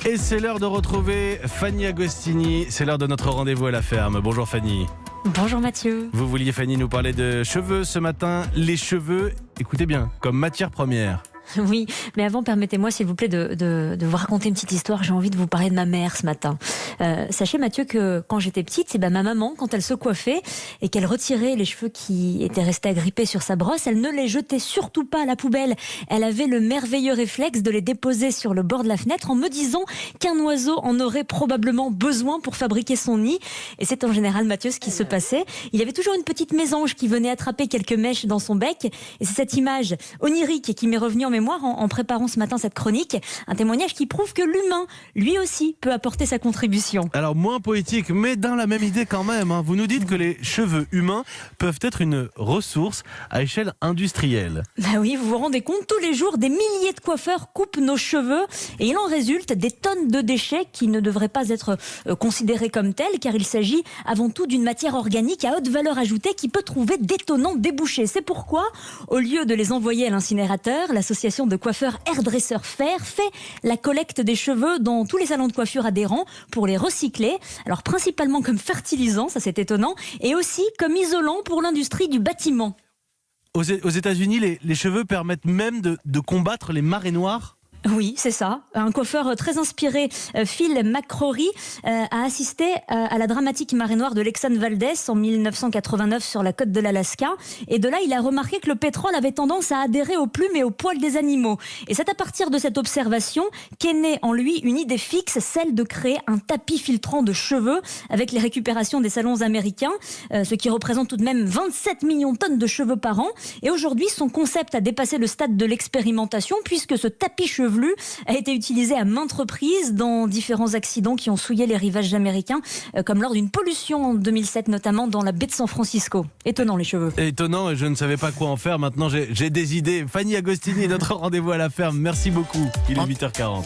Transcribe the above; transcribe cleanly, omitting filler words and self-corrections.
Et c'est l'heure de retrouver Fanny Agostini. C'est l'heure de notre rendez-vous à la ferme. Bonjour Fanny. Bonjour Mathieu. Vous vouliez, Fanny, nous parler de cheveux ce matin. Les cheveux, écoutez bien, comme matière première. Oui, mais avant, permettez-moi s'il vous plaît de vous raconter une petite histoire. J'ai envie de vous parler de ma mère ce matin. Sachez Mathieu que quand j'étais petite, ma maman, quand elle se coiffait et qu'elle retirait les cheveux qui étaient restés agrippés sur sa brosse, elle ne les jetait surtout pas à la poubelle. Elle avait le merveilleux réflexe de les déposer sur le bord de la fenêtre en me disant qu'un oiseau en aurait probablement besoin pour fabriquer son nid. Et c'est en général, Mathieu, ce qui se passait. Il y avait toujours une petite mésange qui venait attraper quelques mèches dans son bec. Et c'est cette image onirique qui m'est revenue en mémoire en préparant ce matin cette chronique. Un témoignage qui prouve que l'humain, lui aussi, peut apporter sa contribution. Alors, moins poétique, mais dans la même idée quand même. Vous nous dites que les cheveux humains peuvent être une ressource à échelle industrielle. Bah oui, vous vous rendez compte, tous les jours, des milliers de coiffeurs coupent nos cheveux et il en résulte des tonnes de déchets qui ne devraient pas être considérés comme tels, car il s'agit avant tout d'une matière organique à haute valeur ajoutée qui peut trouver d'étonnants débouchés. C'est pourquoi, au lieu de les envoyer à l'incinérateur, l'association de coiffeurs Hairdresser Faire fait la collecte des cheveux dans tous les salons de coiffure adhérents pour les recycler. Alors principalement comme fertilisant, ça c'est étonnant, et aussi comme isolant pour l'industrie du bâtiment. Aux États-Unis, les cheveux permettent même de combattre les marées noires. Oui, c'est ça. Un coiffeur très inspiré, Phil McCrory, a assisté à la dramatique marée noire de l'Exxon Valdez en 1989 sur la côte de l'Alaska. Et de là, il a remarqué que le pétrole avait tendance à adhérer aux plumes et aux poils des animaux. Et c'est à partir de cette observation qu'est née en lui une idée fixe, celle de créer un tapis filtrant de cheveux avec les récupérations des salons américains, ce qui représente tout de même 27 millions de tonnes de cheveux par an. Et aujourd'hui, son concept a dépassé le stade de l'expérimentation puisque ce tapis chevelu a été utilisé à maintes reprises dans différents accidents qui ont souillé les rivages américains, comme lors d'une pollution en 2007, notamment dans la baie de San Francisco. Étonnant les cheveux. Étonnant, et je ne savais pas quoi en faire. Maintenant, j'ai des idées. Fanny Agostini, notre rendez-vous à la ferme. Merci beaucoup. Il est 8h40.